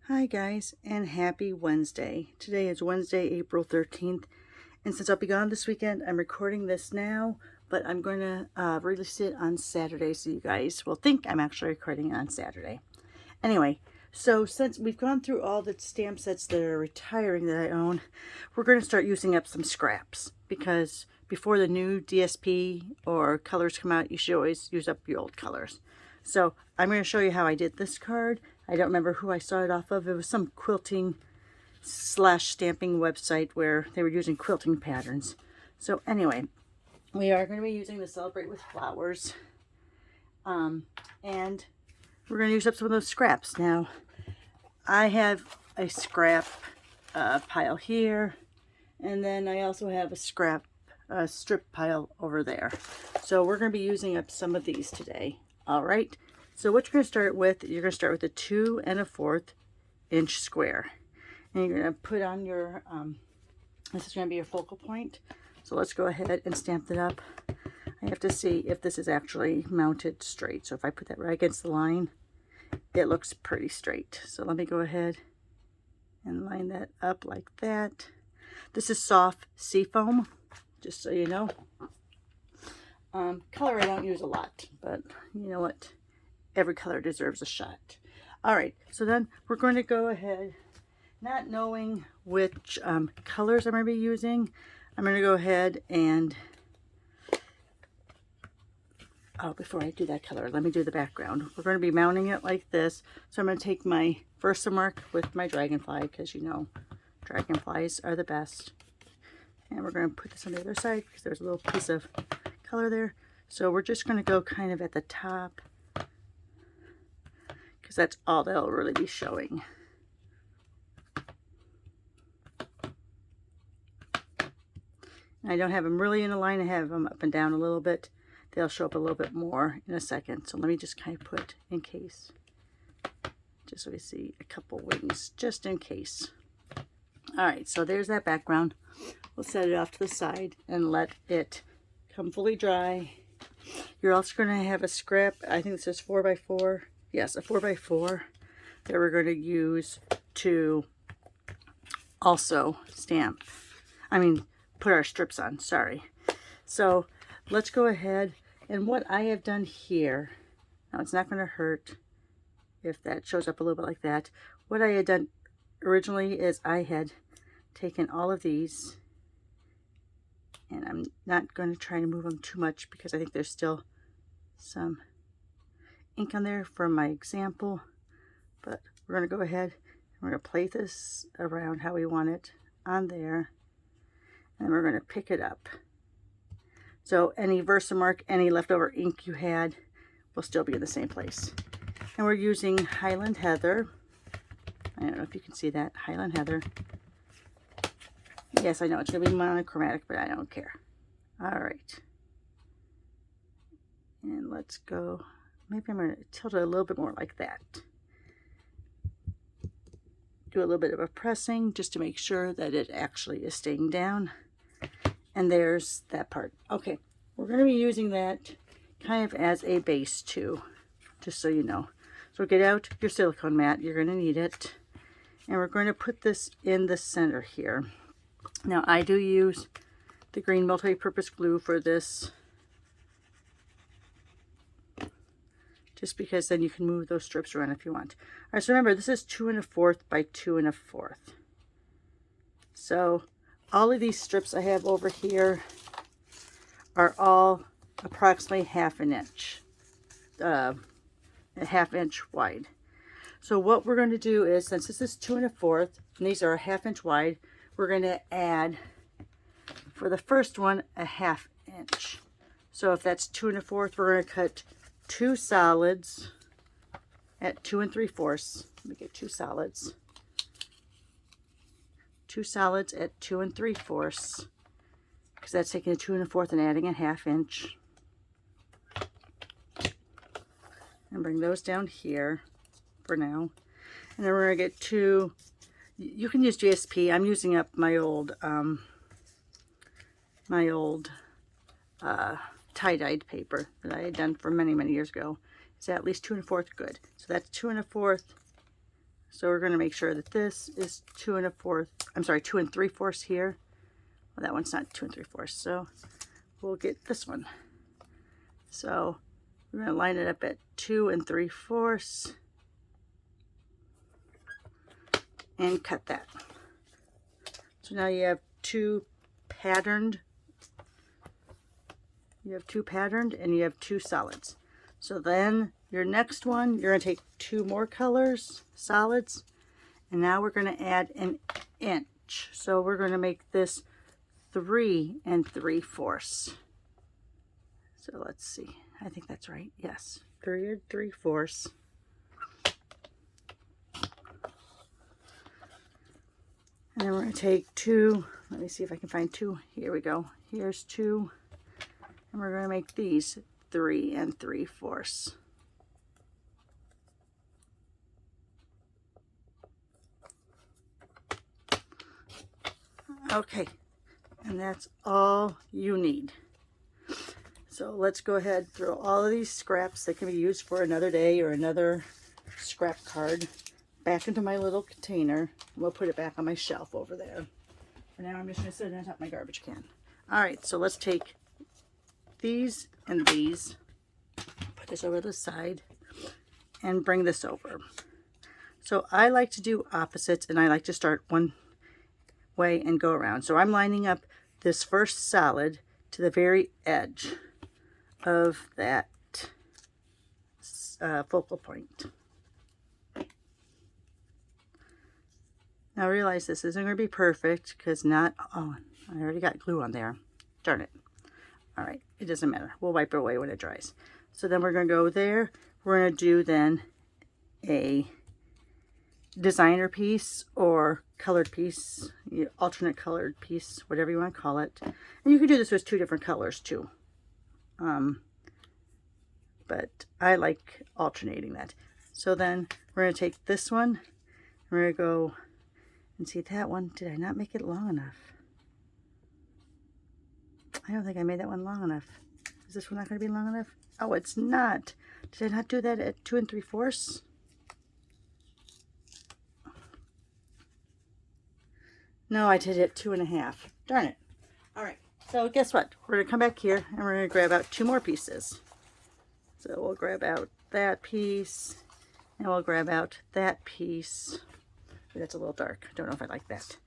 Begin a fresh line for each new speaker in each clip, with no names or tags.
Hi guys, and happy Wednesday. Today is Wednesday, April 13th, and since I'll be gone this weekend, I'm recording this now, but I'm going to release it on Saturday, so you guys will think I'm actually recording it on Saturday. Anyway, so since we've gone through all the stamp sets that are retiring that I own, we're going to start using up some scraps, because before the new DSP or colors come out, you should always use up your old colors. So I'm going to show you how I did this card. I don't remember who I saw it off of. It was some quilting / stamping website where they were using quilting patterns. So anyway, we are going to be using the Celebrate with Flowers. And we're going to use up some of those scraps. Now, I have a scrap pile here, and then I also have a scrap strip pile over there. So we're going to be using up some of these today. All right. So what you're going to start with, you're going to start with a 2 1/4 inch square. And you're going to put on your, this is going to be your focal point. So let's go ahead and stamp it up. I have to see if this is actually mounted straight. So if I put that right against the line, it looks pretty straight. So let me go ahead and line that up like that. This is soft seafoam, just so you know. Color I don't use a lot, but you know what? Every color deserves a shot. All right, so then we're going to go ahead, not knowing which colors I'm going to be using, I'm going to go ahead and, before I do that color, let me do the background. We're going to be mounting it like this. So I'm going to take my Versamark with my dragonfly, because you know dragonflies are the best. And we're going to put this on the other side because there's a little piece of color there. So we're just going to go kind of at the top, because that's all they'll really be showing. I don't have them really in a line. I have them up and down a little bit. They'll show up a little bit more in a second. So let me just kind of put in case, just so we see a couple wings, just in case. All right, so there's that background. We'll set it off to the side and let it come fully dry. You're also going to have a scrap, I think this is 4x4. Yes, a 4x4 that we're going to use to also stamp. Put our strips on, sorry. So let's go ahead, and what I have done here, now it's not going to hurt if that shows up a little bit like that. What I had done originally is I had taken all of these, and I'm not going to try to move them too much because I think there's still some ink on there from my example, but we're going to go ahead and we're going to plate this around how we want it on there, and we're going to pick it up. So any Versamark, any leftover ink you had will still be in the same place. And we're using Highland Heather. I don't know if you can see that, Highland Heather. Yes, I know it's going to be monochromatic, but I don't care. All right. And let's go, maybe I'm going to tilt it a little bit more like that. Do a little bit of a pressing just to make sure that it actually is staying down. And there's that part. Okay, we're going to be using that kind of as a base too, just so you know. So get out your silicone mat, you're going to need it. And we're going to put this in the center here. Now I do use the green multi-purpose glue for this, just because then you can move those strips around if you want. All right, so remember, this is 2 1/4 by 2 1/4. So all of these strips I have over here are all approximately 1/2 inch, a 1/2 inch wide. So what we're going to do is, since this is 2 1/4 and these are a 1/2 inch wide, we're going to add, for the first one, a 1/2 inch. So if that's 2 1/4, we're going to cut 2 solids at 2 3/4. Let me get 2 solids. 2 solids at 2 3/4, because that's taking a 2 1/4 and adding a 1/2 inch. And bring those down here for now. And then we're going to get 2, you can use GSP. I'm using up my old tie-dyed paper that I had done for many, many years ago. It's at least 2 1/4 good. So that's 2 1/4 So we're going to make sure that this is 2 3/4 here. Well, that one's not 2 3/4, so we'll get this one. So we're going to line it up at 2 3/4 and cut that. So now you have two patterned and you have two solids. So then your next one, you're going to take two more colors, solids, and now we're going to add an inch. So we're going to make this 3 3/4. So let's see. I think that's right. Yes, 3 3/4. And then we're going to take two. Let me see if I can find two. Here we go. Here's two. And we're going to make these 3 3/4. Okay, and that's all you need. So let's go ahead and throw all of these scraps that can be used for another day or another scrap card back into my little container. We'll put it back on my shelf over there. For now, I'm just going to sit it on top of my garbage can. All right, so let's take these and these, put this over to the side, and bring this over. So I like to do opposites, and I like to start one way and go around. So I'm lining up this first solid to the very edge of that focal point. Now realize this isn't going to be perfect because I already got glue on there. Darn it. All right, it doesn't matter. We'll wipe it away when it dries. So then we're going to go there. We're going to do then a designer piece or colored piece, alternate colored piece, whatever you want to call it. And you can do this with two different colors too. But I like alternating that. So then we're going to take this one. We're going to go and see that one. Did I not make it long enough? I don't think I made that one long enough. Is this one not going to be long enough? Oh, it's not. Did I not do that at 2 3/4? No, I did it 2 1/2. Darn it. All right. So guess what? We're going to come back here and we're going to grab out two more pieces. So we'll grab out that piece and we'll grab out that piece. That's a little dark. Don't know if I like that.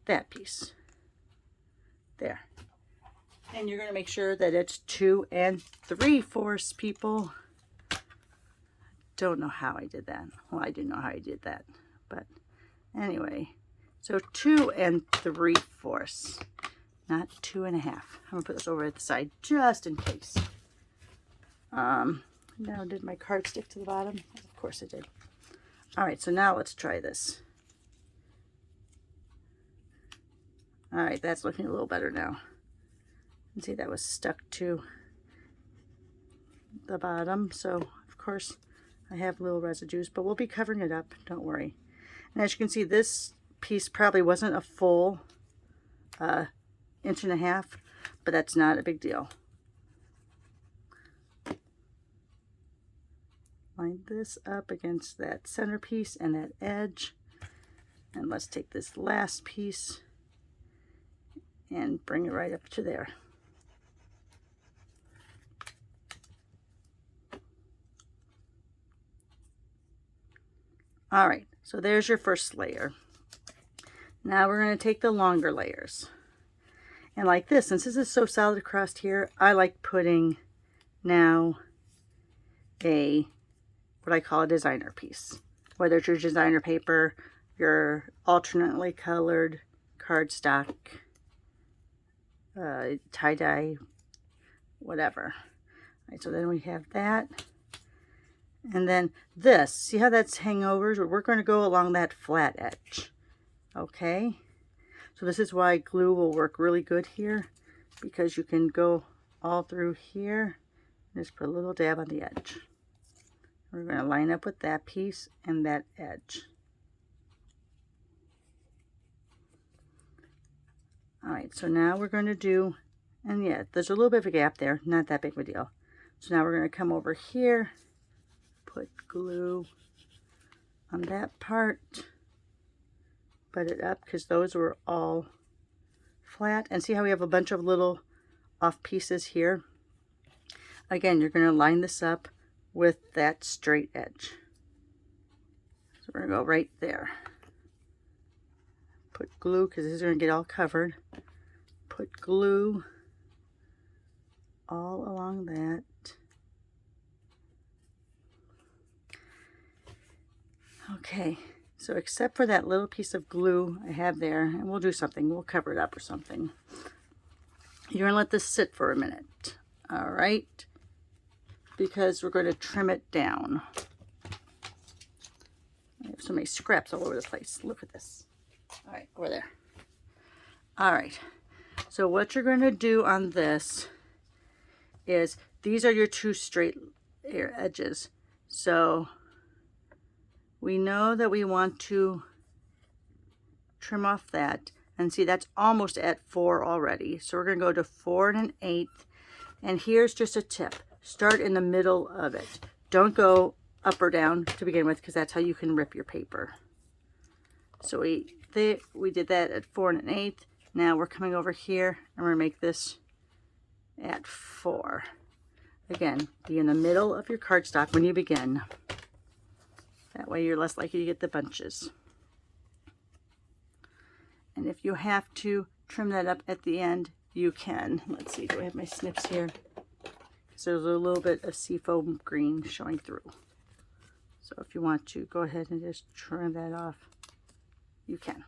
That piece. There. And you're going to make sure that it's 2 3/4, people. Don't know how I did that. Well, I do know how I did that. But anyway, so 2 3/4, not 2 1/2. I'm going to put this over at the side just in case. Now, did my card stick to the bottom? Of course it did. All right, so now let's try this. All right, that's looking a little better now. You can see that was stuck to the bottom, so of course I have little residues, but we'll be covering it up, don't worry. And as you can see, this piece probably wasn't a full 1 1/2 inches, but that's not a big deal. Line this up against that center piece and that edge, and let's take this last piece and bring it right up to there. All right, so there's your first layer. Now we're going to take the longer layers. And like this, since this is so solid across here, I like putting now what I call a designer piece. Whether it's your designer paper, your alternately colored cardstock, tie-dye, whatever. All right, so then we have that. And then this, see how that's hangovers? We're going to go along that flat edge. Okay? So this is why glue will work really good here, because you can go all through here and just put a little dab on the edge. We're going to line up with that piece and that edge. All right, so now we're going to do, and yeah, there's a little bit of a gap there, not that big of a deal. So now we're going to come over here, put glue on that part. Butt it up because those were all flat. And see how we have a bunch of little off pieces here? Again, you're going to line this up with that straight edge. So we're going to go right there. Put glue, because this is going to get all covered. Put glue all along that. Okay, so except for that little piece of glue I have there, and we'll do something, we'll cover it up or something. You're gonna let this sit for a minute, all right? Because we're going to trim it down. I have so many scraps all over the place. Look at this. All right, over there. All right, so what you're going to do on this is, these are your two straight edges. So we know that we want to trim off that. And see, that's almost at 4 already. So we're going to go to 4 1/8. And here's just a tip. Start in the middle of it. Don't go up or down to begin with, because that's how you can rip your paper. So we did that at 4 1/8. Now we're coming over here and we're going to make this at 4. Again, be in the middle of your cardstock when you begin. That way you're less likely to get the bunches. And if you have to trim that up at the end, you can. Let's see, do I have my snips here? So there's a little bit of seafoam green showing through. So if you want to, go ahead and just trim that off. You can.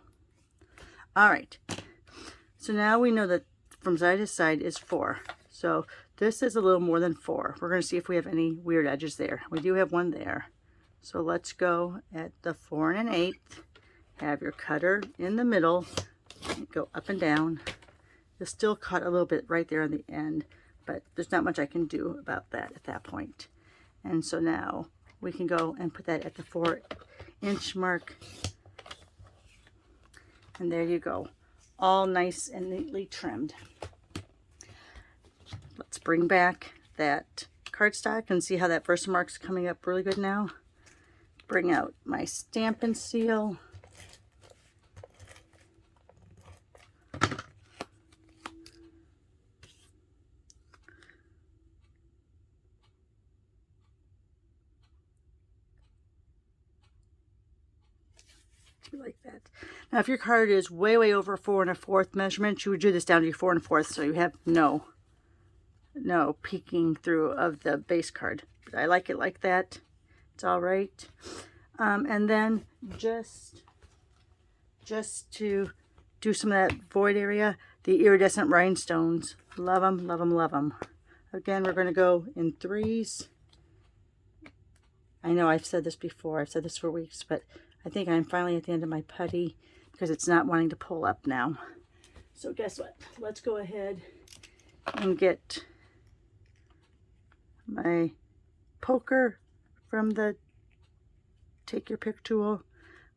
All right. So now we know that from side to side is 4. So this is a little more than 4. We're going to see if we have any weird edges there. We do have one there. So let's go at the 4 1/8. Have your cutter in the middle. Go up and down. You'll still cut a little bit right there on the end, but there's not much I can do about that at that point. And so now we can go and put that at the 4-inch mark. And there you go. All nice and neatly trimmed. Let's bring back that cardstock and see how that first mark's coming up really good now. Bring out my Stampin' Seal. Like that. Now if your card is way over 4 1/4 measurement, you would do this down to your 4 1/4, so you have no peeking through of the base card. But I like it like that. It's all right. And then just to do some of that void area, the iridescent rhinestones. Love them, love them, love them. Again, we're going to go in 3s. I know I've said this before. I've said this for weeks, but I think I'm finally at the end of my putty because it's not wanting to pull up now. So guess what? Let's go ahead and get my poker from the Take Your Pick tool.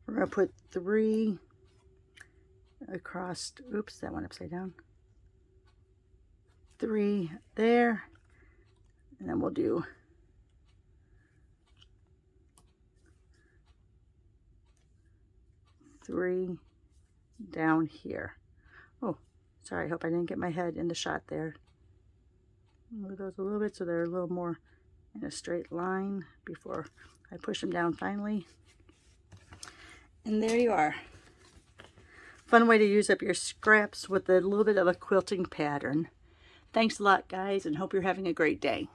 We're going to put 3 across. Oops, that went upside down. 3 there. And then we'll do 3 down here. Oh, sorry, I hope I didn't get my head in the shot there. Move those a little bit so they're a little more in a straight line before I push them down finally. And there you are. Fun way to use up your scraps with a little bit of a quilting pattern. Thanks a lot, guys, and hope you're having a great day.